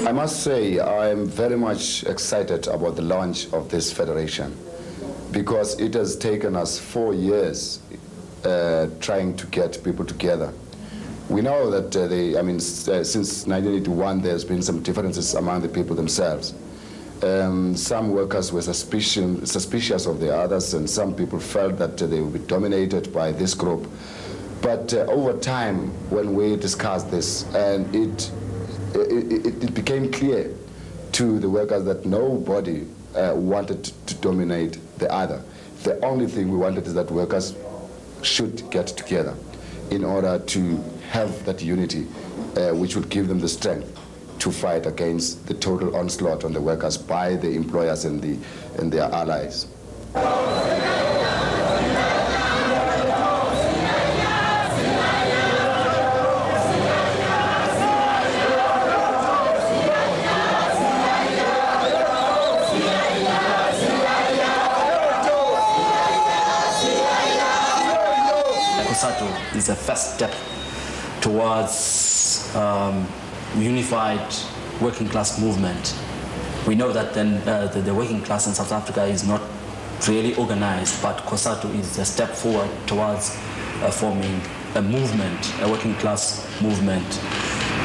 I must say I'm very much excited about the launch of this federation because it has taken us 4 years trying to get people together. We know that since 1981 there's been some differences among the people themselves. Some workers were suspicious of the others, and some people felt that they would be dominated by this group. But over time, when we discussed this, and it became clear to the workers that nobody wanted to dominate the other. The only thing we wanted is that workers should get together in order to have that unity which would give them the strength to fight against the total onslaught on the workers by the employers and their allies. Cosatu is a first step towards unified working class movement. We know that then the working class in South Africa is not really organized, but Cosatu is a step forward towards forming a movement, a working class movement.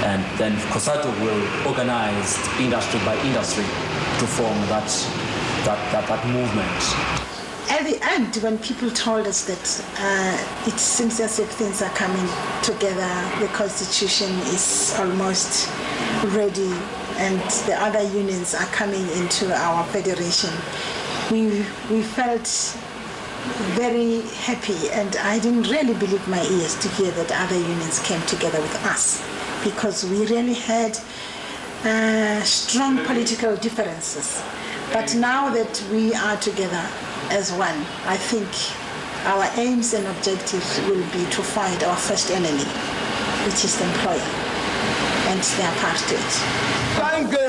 And then Cosatu will organize industry by industry to form that movement. At the end, when people told us that it seems as if things are coming together, the Constitution is almost ready and the other unions are coming into our federation, we felt very happy, and I didn't really believe my ears to hear that other unions came together with us, because we really had strong political differences. But now that we are together as one, I think our aims and objectives will be to fight our first enemy, which is the employer and their apartheid.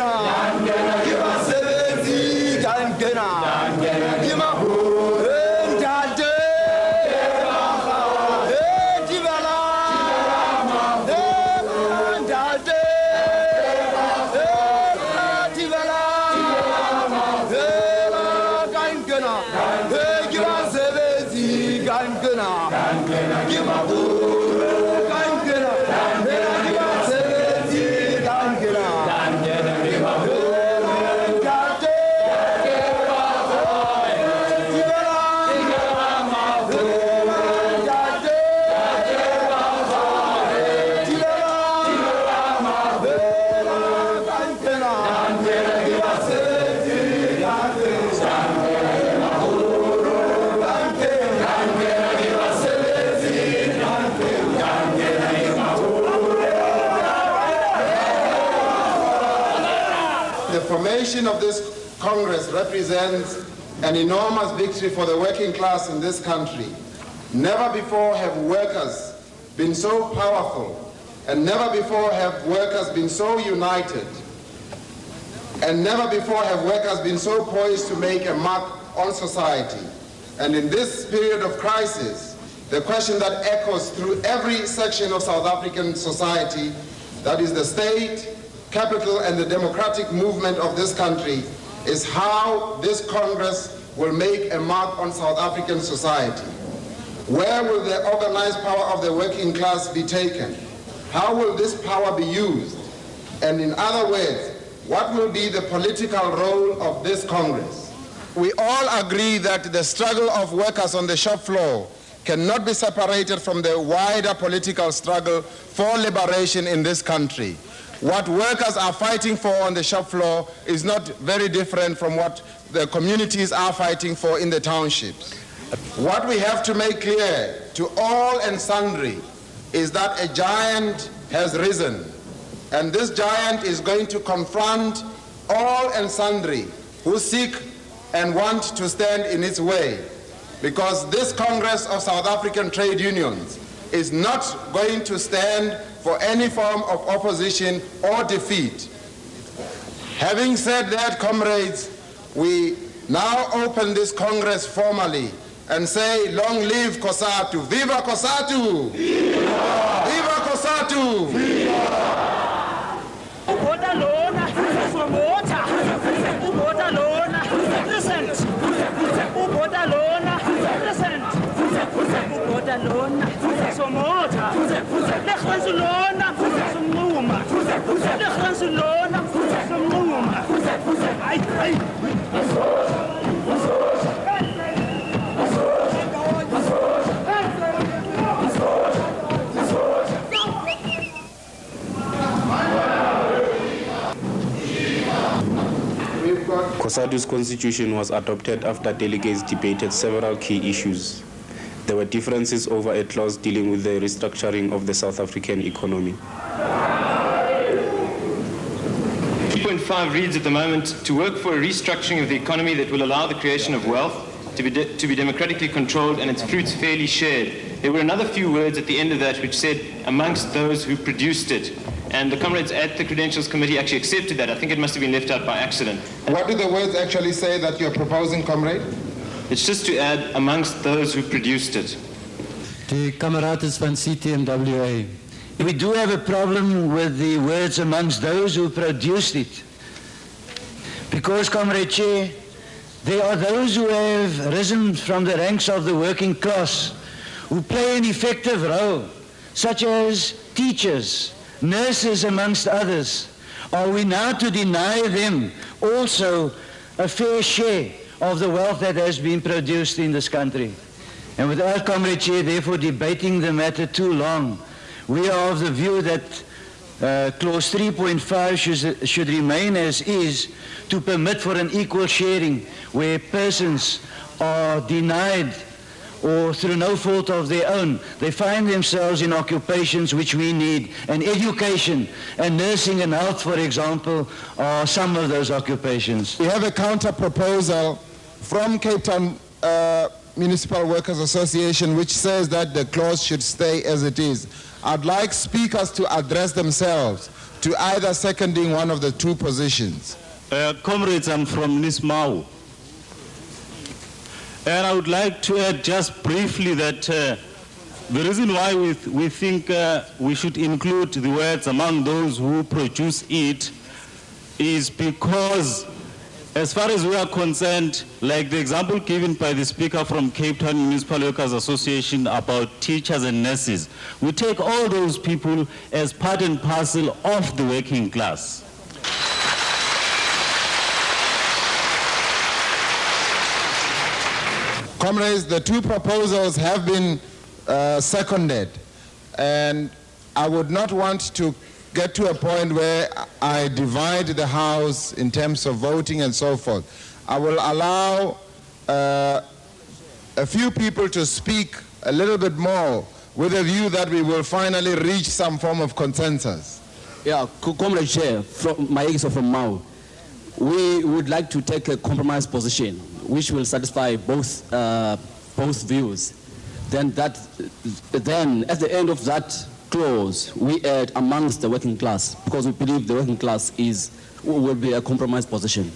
The formation of this Congress represents an enormous victory for the working class in this country. Never before have workers been so powerful, and never before have workers been so united, and never before have workers been so poised to make a mark on society. And in this period of crisis, the question that echoes through every section of South African society, that is the state, capital, and the democratic movement of this country, is how this Congress will make a mark on South African society. Where will the organized power of the working class be taken? How will this power be used? And in other words, what will be the political role of this Congress? We all agree that the struggle of workers on the shop floor cannot be separated from the wider political struggle for liberation in this country. What workers are fighting for on the shop floor is not very different from what the communities are fighting for in the townships. What we have to make clear to all and sundry is that a giant has risen, and this giant is going to confront all and sundry who seek and want to stand in its way, because this Congress of South African Trade Unions is not going to stand for any form of opposition or defeat. Having said that, comrades, we now open this Congress formally and say, long live Cosatu! Viva Cosatu! Viva! Viva Cosatu! Viva! Cosatu's constitution was adopted after delegates debated several key issues. There were differences over a clause dealing with the restructuring of the South African economy. 2.5 reads at the moment, to work for a restructuring of the economy that will allow the creation of wealth to be democratically controlled and its fruits fairly shared. There were another few words at the end of that which said, amongst those who produced it. And the comrades at the Credentials Committee actually accepted that. I think it must have been left out by accident. What do the words actually say that you're proposing, comrade? It's just to add, amongst those who produced it. Die kameraden van CTMWA. We do have a problem with the words amongst those who produced it. Because, Comrade Chair, there are those who have risen from the ranks of the working class, who play an effective role, such as teachers, nurses, amongst others. Are we now to deny them also a fair share of the wealth that has been produced in this country? And without, Comrade Chair, therefore debating the matter too long, we are of the view that clause 3.5 should remain as is, to permit for an equal sharing where persons are denied or through no fault of their own, they find themselves in occupations which we need. And education and nursing and health, for example, are some of those occupations. We have a counter proposal from Cape Town Municipal Workers Association which says that the clause should stay as it is. I'd like speakers to address themselves to either seconding one of the two positions. Comrades, I'm from Nismau. And I would like to add just briefly that the reason why we think we should include the words among those who produce it is because, as far as we are concerned, like the example given by the speaker from Cape Town Municipal Workers Association about teachers and nurses, we take all those people as part and parcel of the working class. Comrades, the two proposals have been seconded, and I would not want to get to a point where I divide the House in terms of voting and so forth. I will allow a few people to speak a little bit more with a view that we will finally reach some form of consensus. Yeah, Comrade Chair, from Mau, we would like to take a compromise position which will satisfy both views. Then at the end of that clause, we add amongst the working class, because we believe the working class will be a compromise position.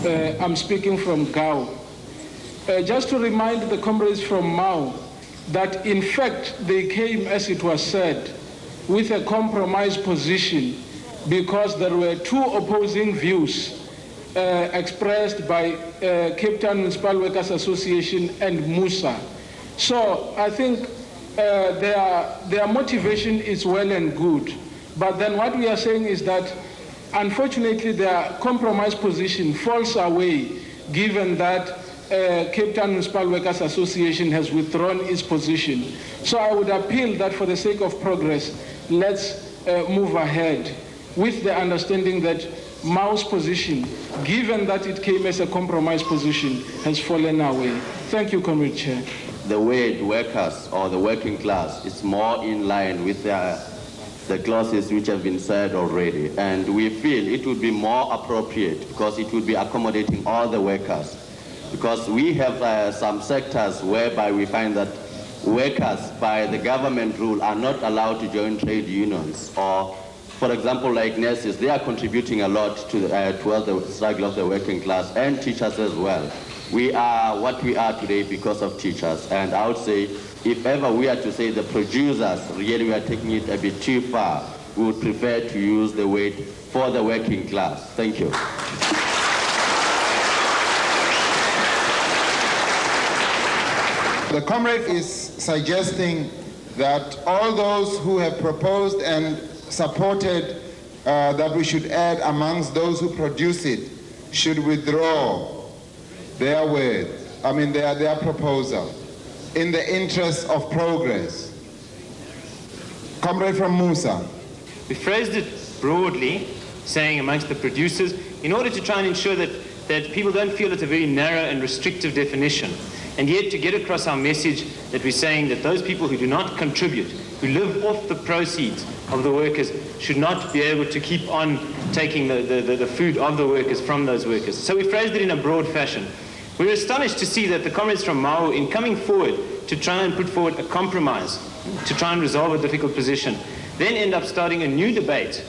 I'm speaking from Gao. Just to remind the comrades from Mau that in fact they came, as it was said, with a compromise position because there were two opposing views expressed by Cape Town Municipal Workers Association and Musa. So I think their motivation is well and good. But then what we are saying is that unfortunately their compromise position falls away given that Cape Town Municipal Workers Association has withdrawn its position. So I would appeal that for the sake of progress, let's move ahead with the understanding that Mau's position, given that it came as a compromise position, has fallen away. Thank you, Comrade Chair. The word workers or the working class is more in line with the clauses which have been said already. And we feel it would be more appropriate because it would be accommodating all the workers. Because we have some sectors whereby we find that workers by the government rule are not allowed to join trade unions, or for example like nurses, they are contributing a lot to towards the struggle of the working class, and teachers as well. We are what we are today because of teachers, and I would say if ever we are to say the producers, really we are taking it a bit too far. We would prefer to use the word for the working class. Thank you. The comrade is suggesting that all those who have proposed and supported that we should add amongst those who produce it should withdraw their word, their proposal, in the interest of progress. Comrade from Musa. We phrased it broadly, saying amongst the producers, in order to try and ensure that people don't feel it's a very narrow and restrictive definition. And yet to get across our message that we're saying that those people who do not contribute, who live off the proceeds of the workers, should not be able to keep on taking the food of the workers from those workers. So we phrased it in a broad fashion. We're astonished to see that the comrades from Mao, in coming forward to try and put forward a compromise, to try and resolve a difficult position, then end up starting a new debate,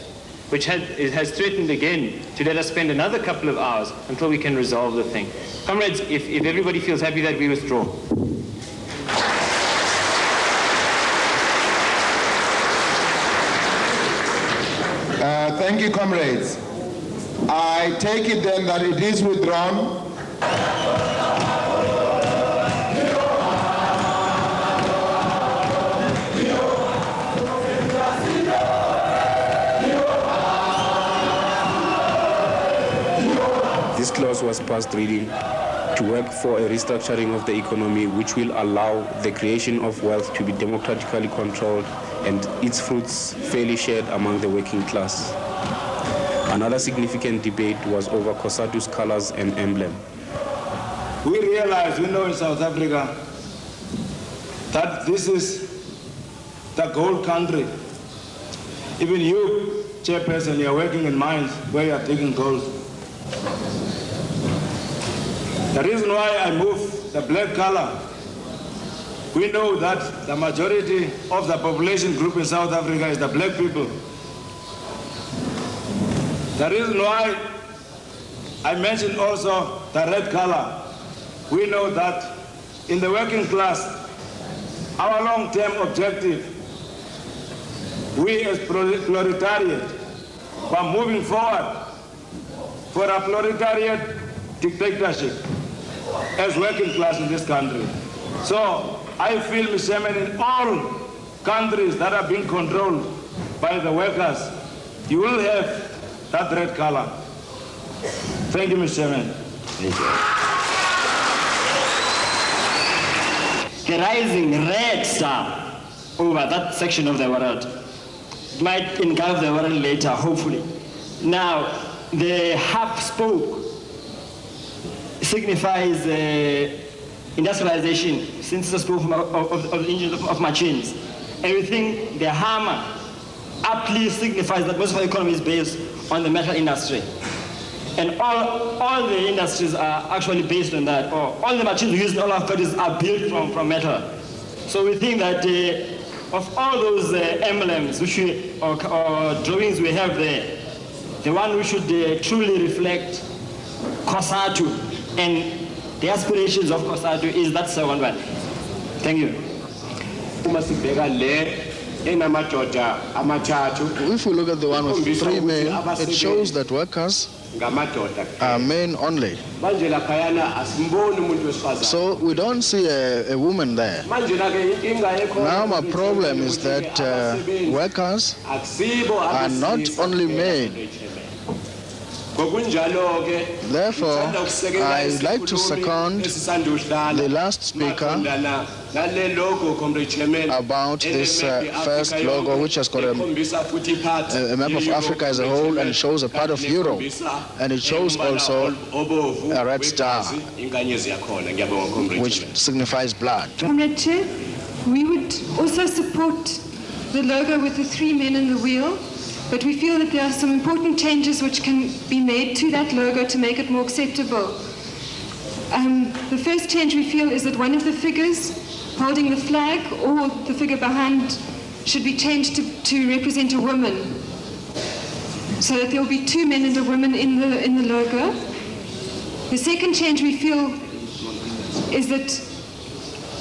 which has threatened again to let us spend another couple of hours until we can resolve the thing. Comrades, if everybody feels happy that we withdraw. Thank you, comrades. I take it then that it is withdrawn. This clause was passed reading to work for a restructuring of the economy which will allow the creation of wealth to be democratically controlled and its fruits fairly shared among the working class. Another significant debate was over Cosatu's colors and emblem. We know in South Africa that this is the gold country. Even you, chairperson, you're working in mines where you're digging gold. The reason why I move the black color, we know that the majority of the population group in South Africa is the black people. The reason why I mentioned also the red color, we know that in the working class, our long-term objective, we as proletariat, are moving forward for a proletariat dictatorship as working class in this country. So I feel, Mr. Chairman, in all countries that are being controlled by the workers, you will have that red color. Thank you, Mr. Chairman. Thank you. The rising red star over that section of the world might engulf the world later, hopefully. Now, the half spoke signifies industrialization, since the spoke of the engine of machines. Everything, the hammer, aptly signifies that most of the economy is based on the metal industry. And all the industries are actually based on that, or all the machines we use in all our factories are built from metal. So we think that of all those emblems which or drawings we have there, the one which should truly reflect Cosatu and the aspirations of Cosatu is that second one. Thank you. If we look at the one with 3 men, it shows that workers are men only. So we don't see a woman there. Now my problem is that workers are not only men. Therefore, I would like to second the last speaker about this first logo, which has got a map of Africa as a whole and shows a part of Europe, and it shows also a red star, which signifies blood. Comrade Chair, we would also support the logo with the 3 men in the wheel. But we feel that there are some important changes which can be made to that logo to make it more acceptable. The first change we feel is that one of the figures holding the flag or the figure behind should be changed to represent a woman, so that there will be 2 men and a woman in the logo. The second change we feel is that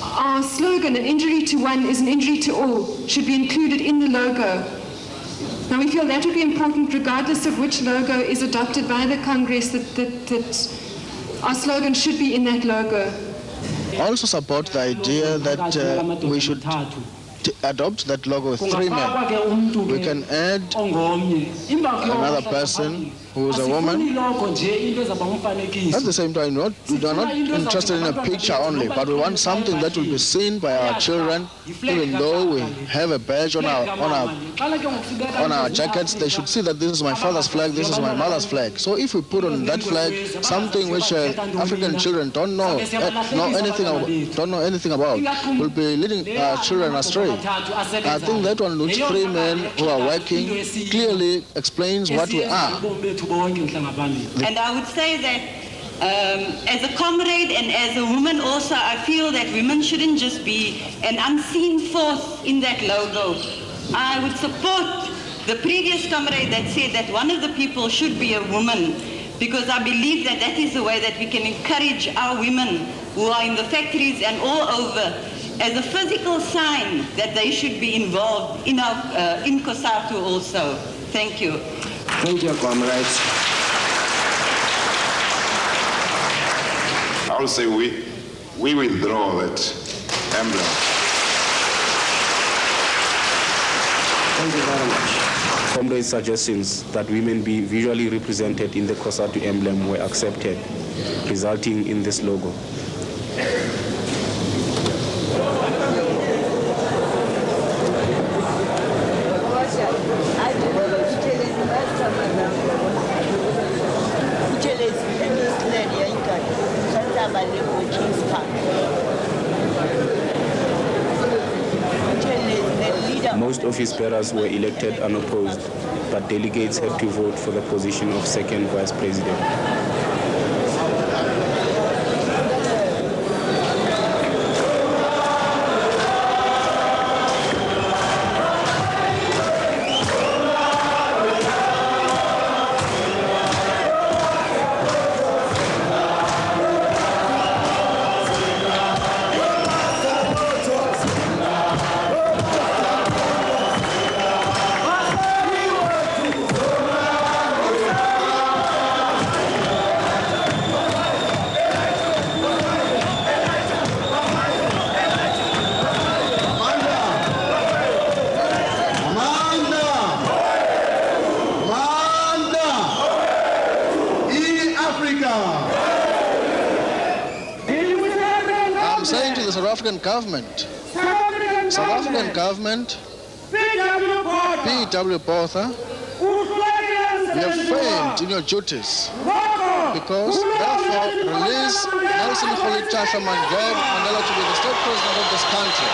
our slogan, "An injury to one is an injury to all," should be included in the logo. Now we feel that would be important regardless of which logo is adopted by the Congress, that our slogan should be in that logo. also support the idea that we should adopt that logo with 3 men. We can add another person who is a woman. At the same time, we are not interested in a picture only, but we want something that will be seen by our children. Even though we have a badge on our jackets, they should see that this is my father's flag, this is my mother's flag. So if we put on that flag something which African children don't know anything about, will be leading our children astray. I think that one, which 3 men who are working, clearly explains what we are. And I would say that as a comrade and as a woman also, I feel that women shouldn't just be an unseen force in that logo. I would support the previous comrade that said that one of the people should be a woman, because I believe that that is the way that we can encourage our women who are in the factories and all over as a physical sign that they should be involved in Cosatu also. Thank you. Thank you, comrades. I will say we withdraw that emblem. Thank you very much. Comrades' suggestions that women be visually represented in the Cosatu emblem were accepted, resulting in this logo. Most office bearers were elected unopposed, but delegates had to vote for the position of second vice president. South African government, P.W. Botha, you have failed in your duties, because therefore release Nelson Rolihlahla Mandela to be the state president of this country.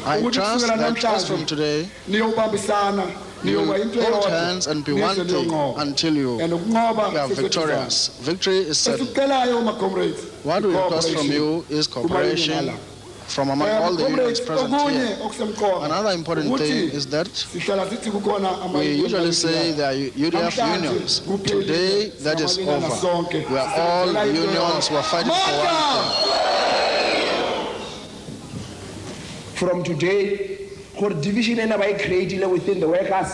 I trust that just from today, you will hold hands and be one thing until you are victorious. Victory is certain. What we request from you is cooperation from among all the unions present here. Another important thing is that we usually say there are UDF unions. Today, that is over. We are all unions who are fighting for one thing. From today, the division created within the workers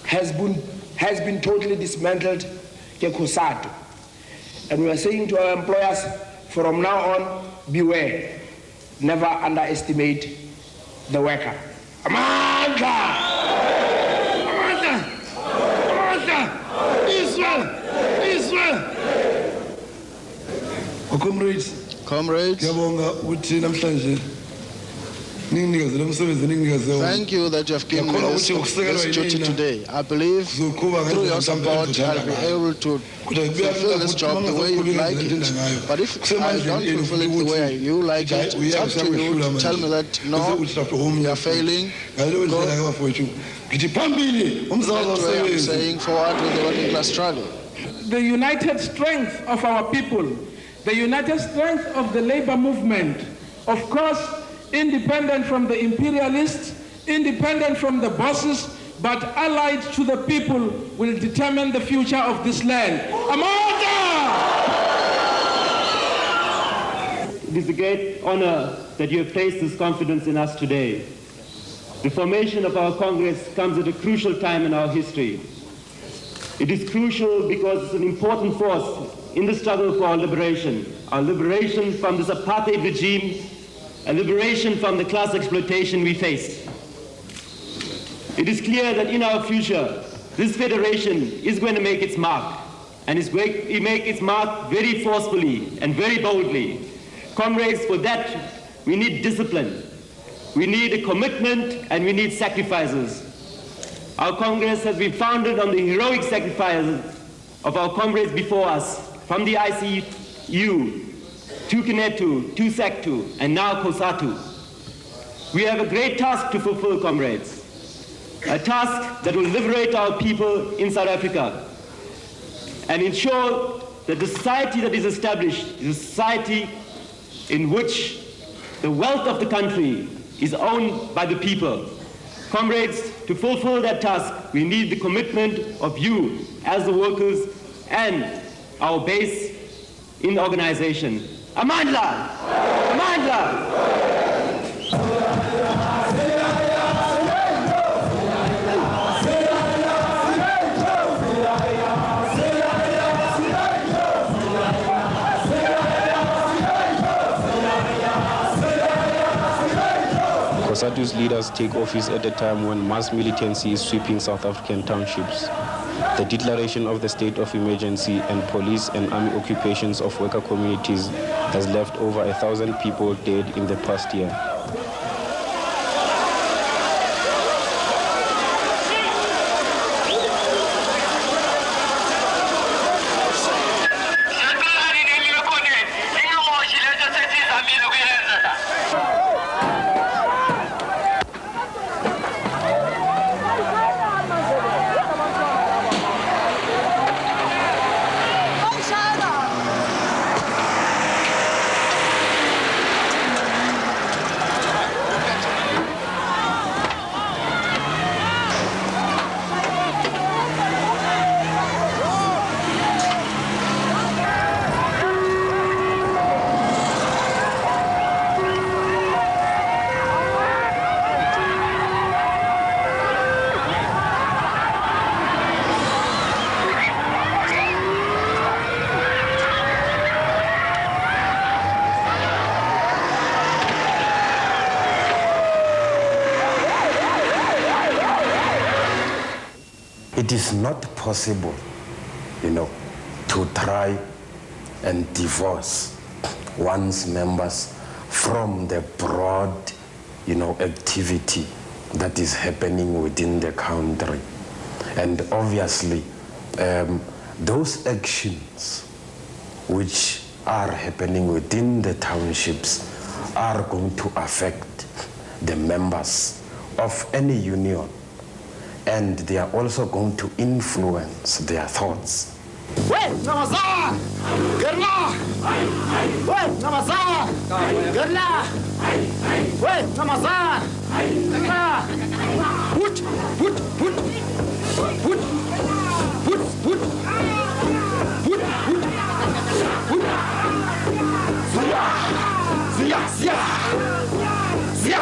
has been totally dismantled by Cosatu. And we are saying to our employers, from now on, beware. Never underestimate the worker. Amanda! Amanda! Amanda! Israel! Israel! Comrades. Thank you that you have given me this duty today. I believe through your support I'll be able to fulfill this job the way you like it. But if I don't fulfill it the way you like it, it's up to you to tell me that no, you are failing. That's why I'm saying forward with the working class struggle. The united strength of our people, the united strength of the labor movement, of course, independent from the imperialists, independent from the bosses, but allied to the people, will determine the future of this land. Amanda! It is a great honor that you have placed this confidence in us today. The formation of our Congress comes at a crucial time in our history. It is crucial because it's an important force in the struggle for our liberation from this apartheid regime, a liberation from the class exploitation we face. It is clear that in our future, this federation is going to make its mark, and it's going to make its mark very forcefully and very boldly. Comrades, for that, we need discipline. We need a commitment, and we need sacrifices. Our Congress has been founded on the heroic sacrifices of our comrades before us, from the ICU, to Kinetu, to Sectu, and now Cosatu. We have a great task to fulfill, comrades. A task that will liberate our people in South Africa and ensure that the society that is established is a society in which the wealth of the country is owned by the people. Comrades, to fulfill that task, we need the commitment of you as the workers and our base in the organization. Amandla! Amandla! Cosatu's leaders take office at a time when mass militancy is sweeping South African townships. The declaration of the state of emergency and police and army occupations of worker communities has left over 1,000 people dead in the past year. It is not possible, to try and divorce one's members from the broad, activity that is happening within the country. And obviously, those actions which are happening within the townships are going to affect the members of any union, and they are also going to influence their thoughts Wait, Namazan! Gerla! Wait, Namazan! Gerla! Wait, Namazan! Gerla! Put! Zia!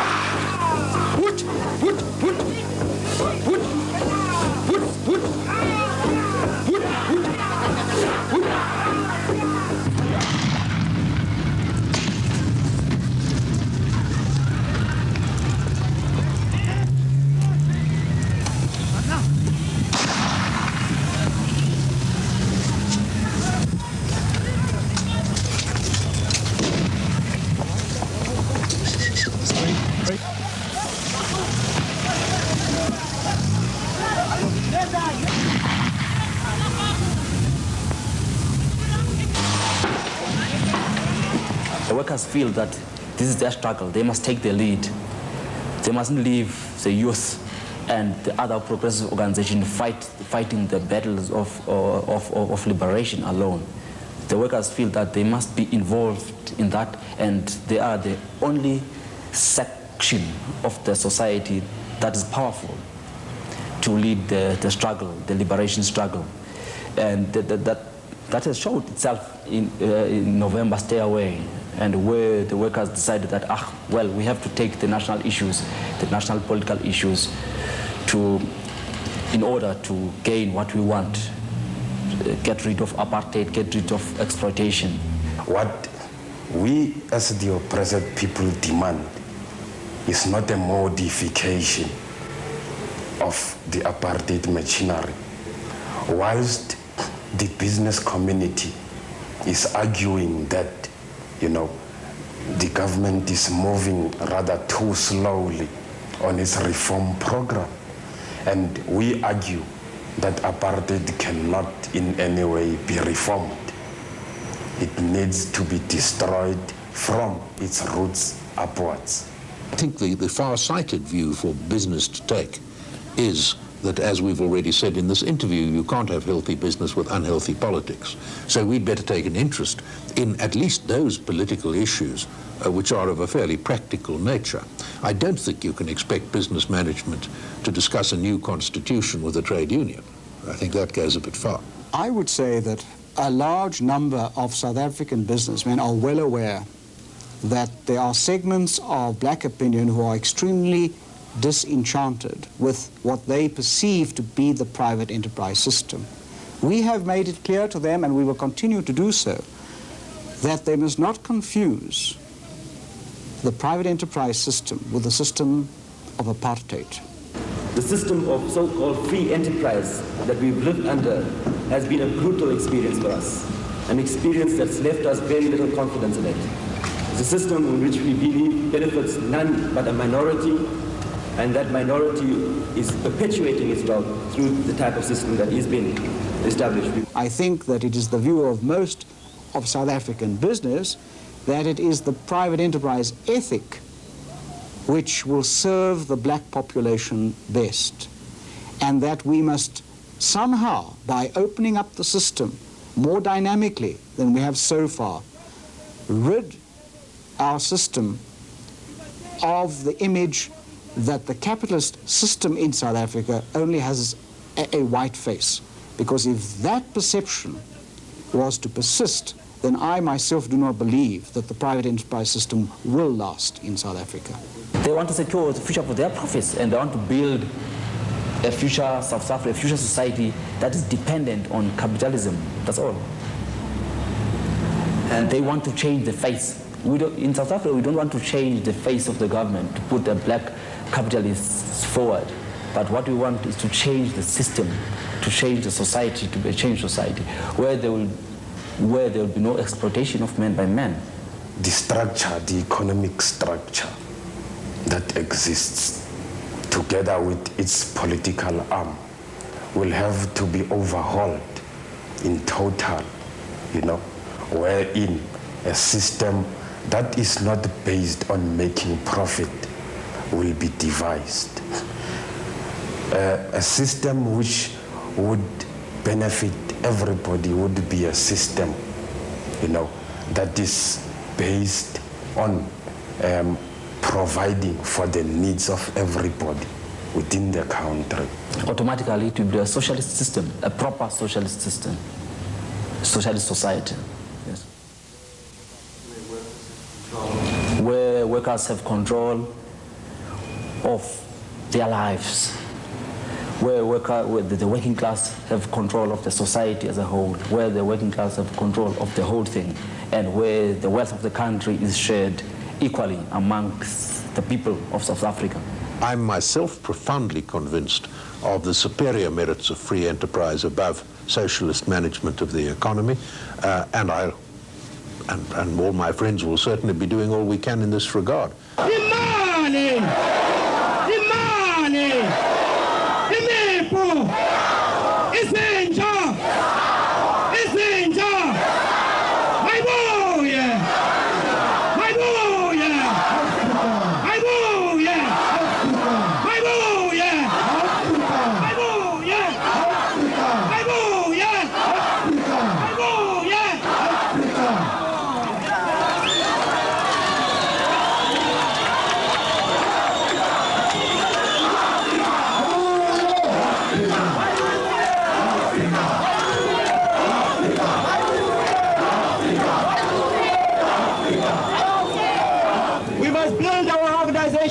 The workers feel that this is their struggle. They must take the lead. They mustn't leave the youth and the other progressive organizations fighting the battles of liberation alone. The workers feel that they must be involved in that, and they are the only section of the society that is powerful to lead the struggle, the liberation struggle. And that has showed itself in November Stay Away, and where the workers decided that, well, we have to take the national issues, the national political issues, in order to gain what we want, get rid of apartheid, get rid of exploitation. What we as the oppressed people demand is not a modification of the apartheid machinery. Whilst the business community is arguing that, the government is moving rather too slowly on its reform program. And we argue that apartheid cannot in any way be reformed. It needs to be destroyed from its roots upwards. I think the far-sighted view for business to take is that, as we've already said in this interview, you can't have healthy business with unhealthy politics. So we'd better take an interest in at least those political issues which are of a fairly practical nature. I don't think you can expect business management to discuss a new constitution with a trade union. I think that goes a bit far. I would say that a large number of South African businessmen are well aware that there are segments of black opinion who are extremely disenchanted with what they perceive to be the private enterprise system. We have made it clear to them, and we will continue to do so, that they must not confuse the private enterprise system with the system of apartheid. The system of so-called free enterprise that we've lived under has been a brutal experience for us, an experience that's left us very little confidence in it. It's a system in which we believe benefits none but a minority, and that minority is perpetuating its wealth through the type of system that is being established. I think that it is the view of most of South African business that it is the private enterprise ethic which will serve the black population best, and that we must somehow, by opening up the system more dynamically than we have so far, rid our system of the image that the capitalist system in South Africa only has a white face. Because if that perception was to persist, then I myself do not believe that the private enterprise system will last in South Africa. They want to secure the future for their profits, and they want to build a future South Africa, a future society that is dependent on capitalism. That's all. And they want to change the face. In South Africa, we don't want to change the face of the government, to put the black capitalists forward. But what we want is to change the system, to change the society, to be a changed society, where there will be no exploitation of man by man. The structure, the economic structure that exists, together with its political arm, will have to be overhauled in total, wherein a system that is not based on making profit will be devised. A system which would benefit everybody would be a system, you know, that is based on providing for the needs of everybody within the country. Automatically it will be a socialist system, a proper socialist system, socialist society. Yes. Where workers have control of their lives, where the working class have control of the society as a whole, where the working class have control of the whole thing, and where the wealth of the country is shared equally amongst the people of South Africa. I'm myself profoundly convinced of the superior merits of free enterprise above socialist management of the economy, and all my friends will certainly be doing all we can in this regard.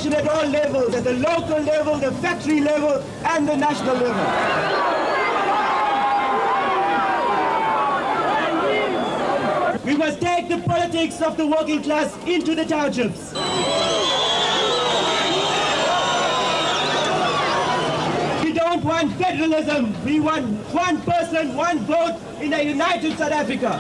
At all levels, at the local level, the factory level, and the national level. We must take the politics of the working class into the townships. We don't want federalism. We want one person, one vote in a united South Africa.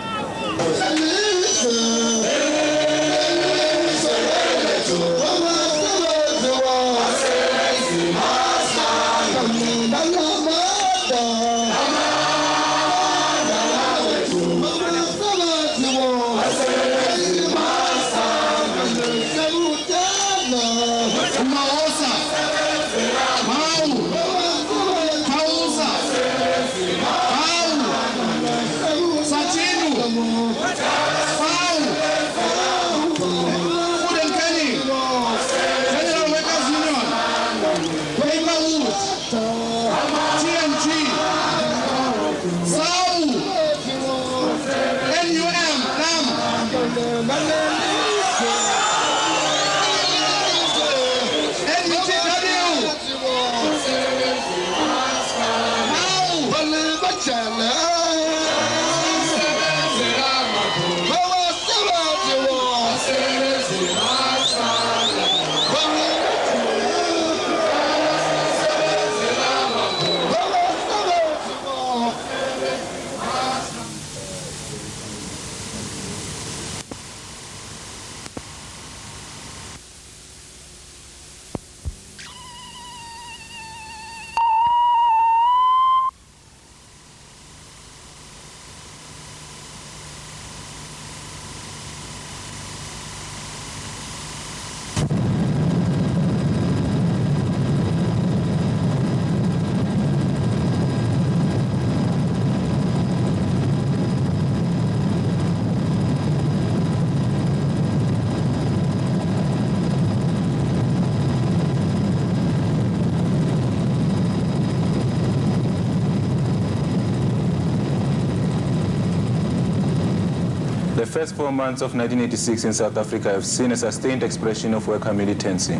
The first 4 months of 1986 in South Africa have seen a sustained expression of worker militancy.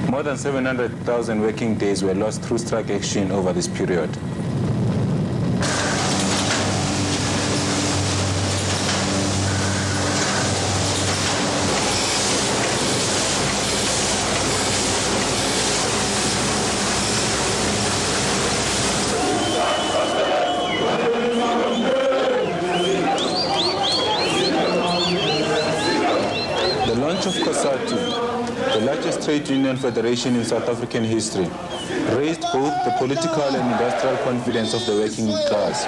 More than 700,000 working days were lost through strike action over this period. The launch of Cosatu, the largest trade union federation in South African history, raised both the political and industrial confidence of the working class.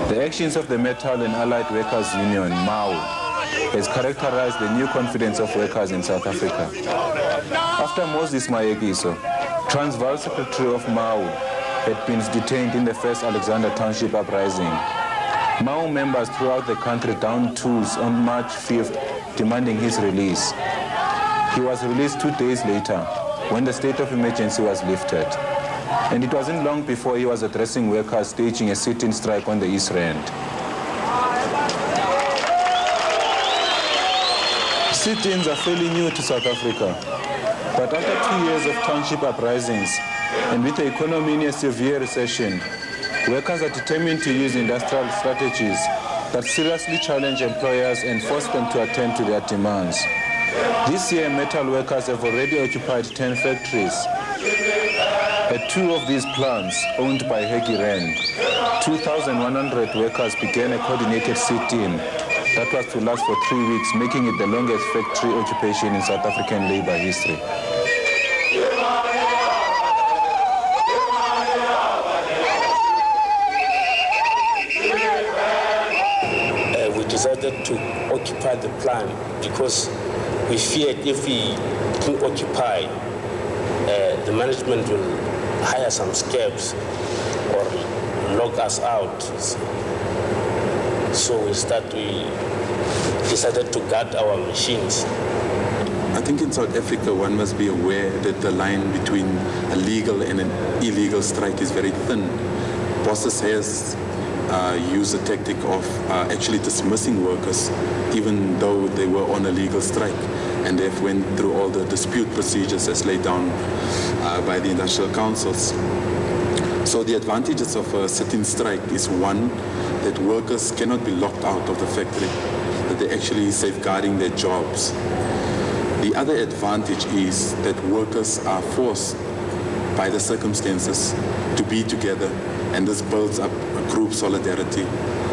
The actions of the Metal and Allied Workers Union, MAU, has characterized the new confidence of workers in South Africa. After Moses Mayekiso, Transvaal Secretary of MAU, had been detained in the first Alexander Township uprising. MAU members throughout the country downed tools on March 5th, demanding his release. He was released 2 days later, when the state of emergency was lifted. And it wasn't long before he was addressing workers staging a sit-in strike on the East Rand. Sit-ins are fairly new to South Africa, but after 2 years of township uprisings, and with the economy in a severe recession, workers are determined to use industrial strategies that seriously challenge employers and force them to attend to their demands. This year, metal workers have already occupied 10 factories. At 2 of these plants, owned by Hegi Rand, 2,100 workers began a coordinated sit-in that was to last for 3 weeks, making it the longest factory occupation in South African labor history. We decided to occupy the plant because we feared if we didn't occupy, the management will hire some scabs or lock us out. So we decided to guard our machines. I think in South Africa, one must be aware that the line between a legal and an illegal strike is very thin. Bosses has used the tactic of actually dismissing workers, even though they were on a legal strike. And they've went through all the dispute procedures as laid down by the industrial councils. So the advantages of a sit-in strike is one, that workers cannot be locked out of the factory, that they're actually safeguarding their jobs. The other advantage is that workers are forced by the circumstances to be together, and this builds up a group solidarity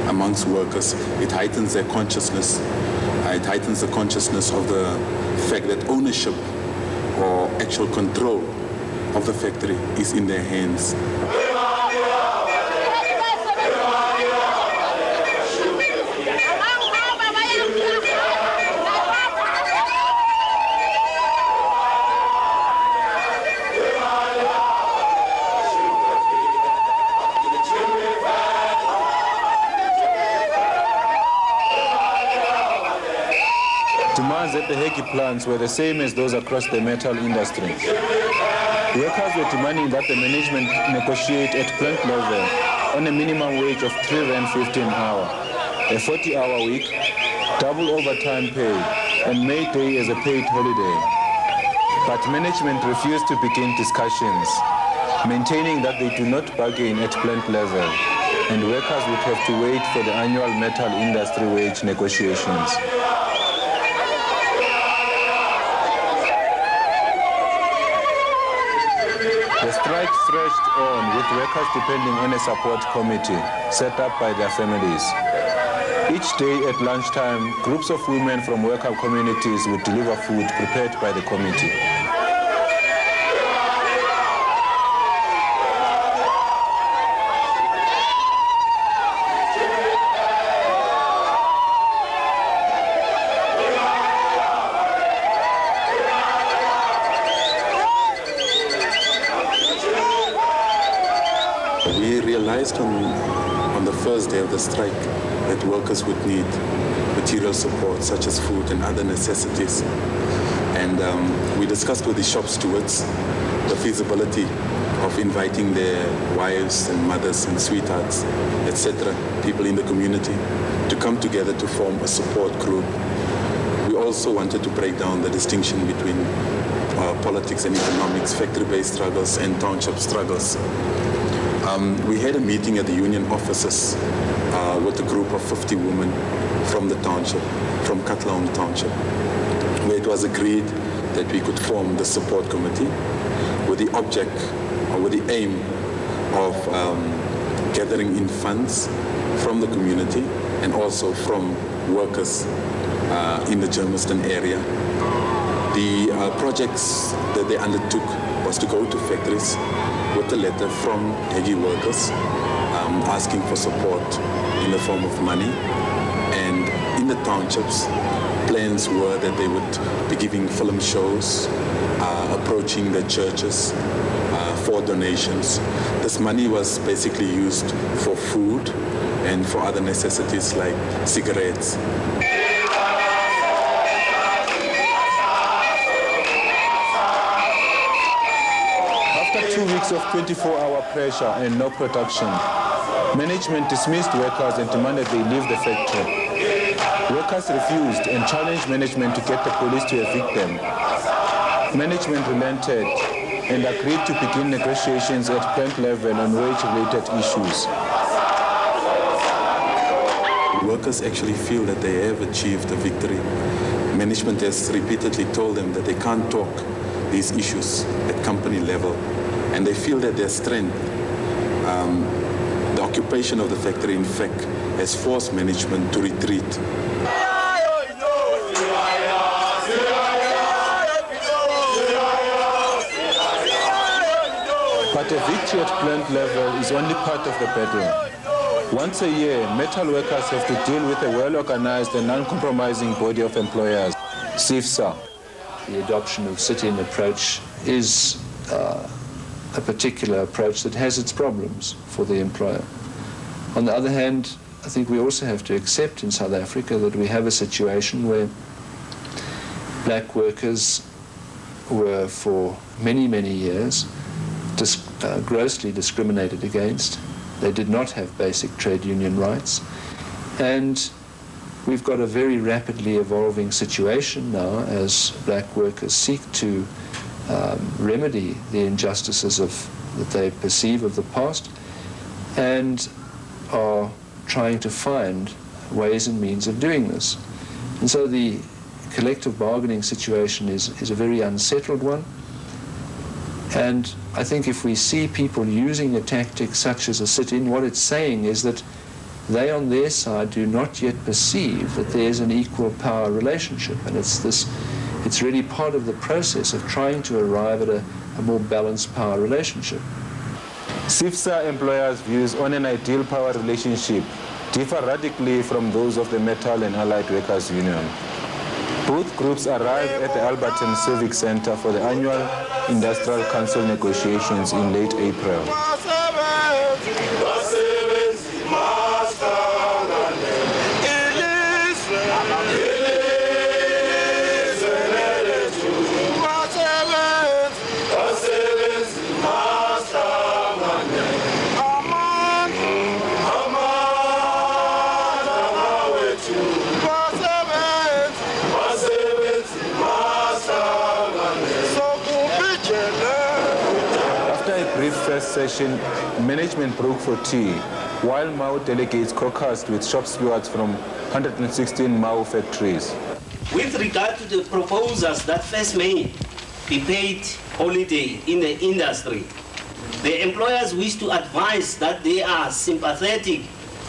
amongst workers. It heightens their consciousness. It heightens the consciousness of the fact that ownership or actual control of the factory is in their hands. Demands at the Hegi plants were the same as those across the metal industry. Workers were demanding that the management negotiate at plant level on a minimum wage of R3.50 an hour, a 40-hour week, double overtime pay, and May Day as a paid holiday. But management refused to begin discussions, maintaining that they do not bargain at plant level, and workers would have to wait for the annual metal industry wage negotiations. The strike stretched on, with workers depending on a support committee set up by their families. Each day at lunchtime, groups of women from worker communities would deliver food prepared by the committee. We realized on the first day of the strike that workers would need material support such as food and other necessities. And we discussed with the shop stewards the feasibility of inviting their wives and mothers and sweethearts, etc., people in the community, to come together to form a support group. We also wanted to break down the distinction between politics and economics, factory-based struggles and township struggles. We had a meeting at the union offices with a group of 50 women from the township, from Katlaon Township, where it was agreed that we could form the support committee with the object or with the aim of gathering in funds from the community and also from workers in the Germiston area. The projects that they undertook was to go to factories with a letter from Hegi workers asking for support in the form of money, and in in the townships, plans were that they would be giving film shows, approaching the churches for donations. This money was basically used for food and for other necessities like cigarettes. After 2 weeks of 24-hour pressure and no production, management dismissed workers and demanded they leave the factory. Workers refused and challenged management to get the police to evict them. Management relented and agreed to begin negotiations at plant level on wage-related issues. Workers actually feel that they have achieved a victory. Management has repeatedly told them that they can't talk these issues at company level, and they feel that their strength, the occupation of the factory, in fact, has forced management to retreat. But a victory at plant level is only part of the battle. Once a year, metal workers have to deal with a well-organized and uncompromising body of employers, SIFSA. The adoption of sit-in approach is a particular approach that has its problems for the employer. On the other hand, I think we also have to accept in South Africa that we have a situation where black workers were for many, many years grossly discriminated against. They did not have basic trade union rights. And we've got a very rapidly evolving situation now as black workers seek to remedy the injustices that they perceive of the past and are trying to find ways and means of doing this. And so the collective bargaining situation is a very unsettled one. And I think if we see people using a tactic such as a sit-in, what it's saying is that they on their side do not yet perceive that there's an equal power relationship. And it's really part of the process of trying to arrive at a more balanced power relationship. SIFSA employers' views on an ideal power relationship differ radically from those of the Metal and Allied Workers Union. Both groups arrived at the Alberton Civic Center for the annual Industrial Council negotiations in late April. First session, management broke for tea, while Mao delegates caucused with shop stewards from 116 Mao factories. With regard to the proposals that first May be paid holiday in the industry, the employers wish to advise that they are sympathetic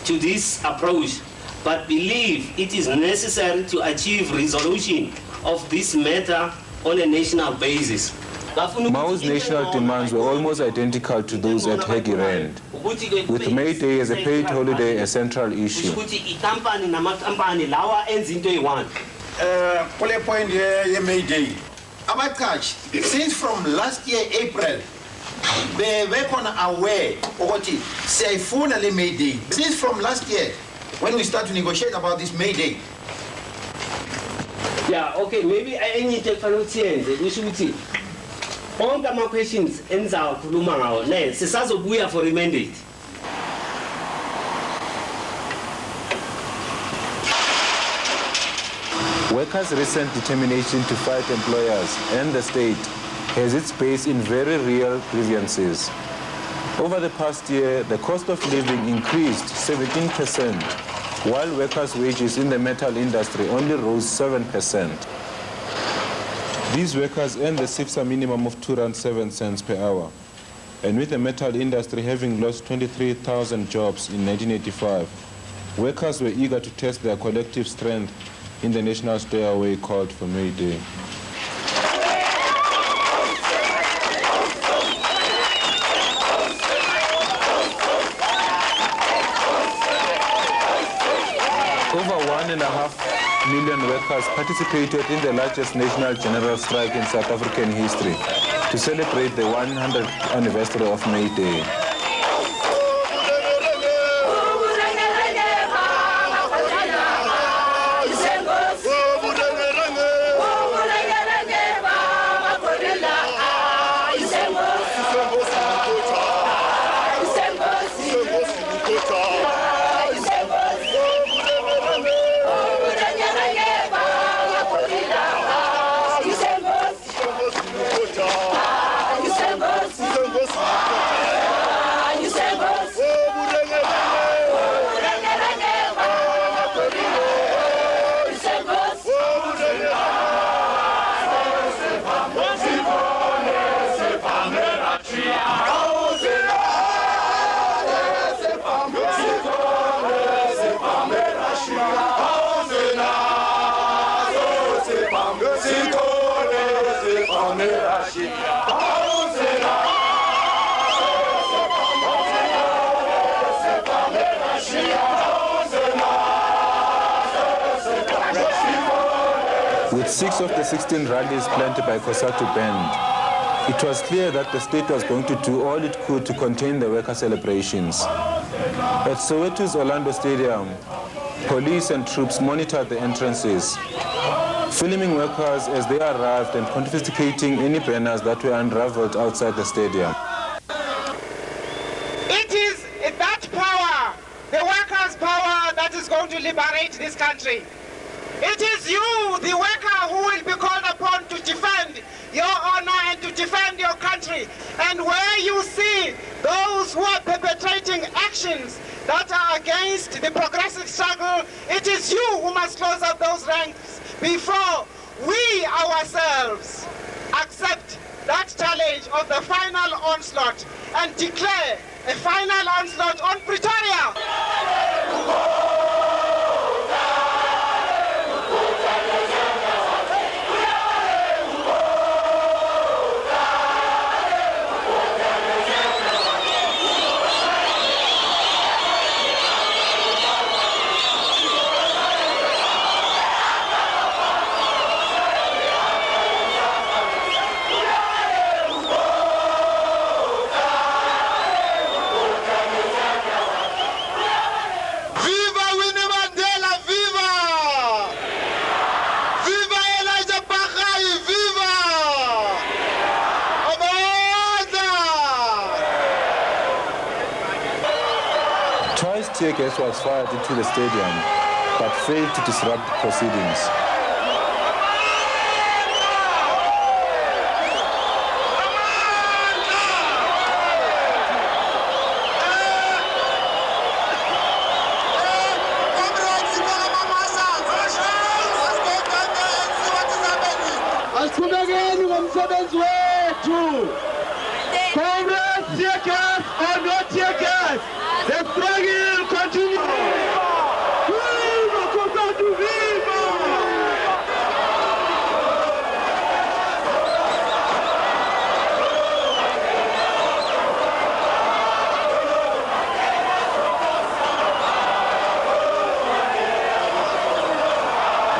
to this approach, but believe it is necessary to achieve resolution of this matter on a national basis. Mao's national demands were almost identical to those at Hegi Rand, with May Day as a paid holiday a central issue. Point here, May Day. Since from last year, April, they were aware of what say May Day. Since from last year, when we start to negotiate about this May Day. Yeah, okay, maybe I need to find out all the questions ends out Lumao, Sesazo for a mandate. Workers' recent determination to fight employers and the state has its base in very real grievances. Over the past year, the cost of living increased 17%, while workers' wages in the metal industry only rose 7%. These workers earn the SIFSA minimum of R2.07 per hour. And with the metal industry having lost 23,000 jobs in 1985, workers were eager to test their collective strength in the national stay-away called for May Day. Over 1.5 million workers participated in the largest national general strike in South African history to celebrate the 100th anniversary of May Day. With 6 of the 16 rallies planned by Cosatu banned, it was clear that the state was going to do all it could to contain the worker celebrations. At Soweto's Orlando Stadium, police and troops monitored the entrances, filming workers as they arrived and confiscating any banners that were unraveled outside the stadium. It is that power, the workers' power, that is going to liberate this country. It is you, the worker, who will be called upon to defend your honor and to defend your country. And where you see those who are perpetrating actions that are against the progressive struggle, it is you who must close up those ranks before we ourselves accept that challenge of the final onslaught and declare a final onslaught on Pretoria. Tear gas was fired into the stadium, but failed to disrupt the proceedings. Asibekeni ngomsebenzi wethu. Congress, tear gas or no tear gas. The struggle continues. Viva Cosatu, viva!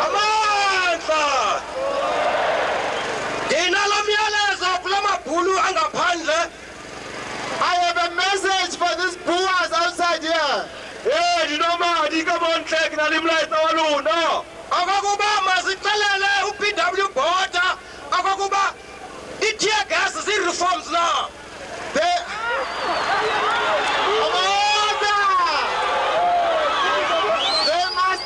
Amandla! Inalomyalezo kula mabhulu angaphandle. I have a message for these boers outside here. Hey, you know what? You come on, check na limlight alone. No. Akakuba masicalele uPW Bota. Akakuba i-tear gas reforms now. They must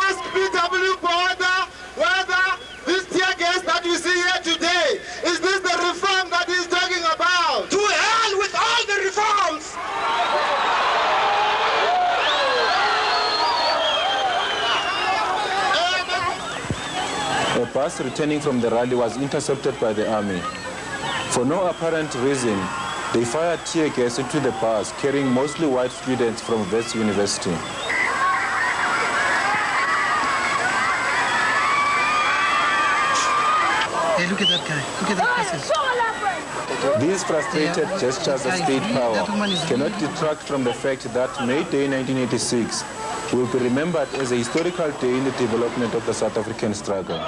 ask PW Bota whether this tear gas that you see here today, is this the reform that he's talking about? To hell with all the reforms! A bus returning from the rally was intercepted by the army. For no apparent reason, they fired tear gas into the bus, carrying mostly white students from Wits University. Hey, look at that guy. Look at that person. These frustrated gestures of state power cannot detract from the fact that May Day 1986 will be remembered as a historical day in the development of the South African struggle.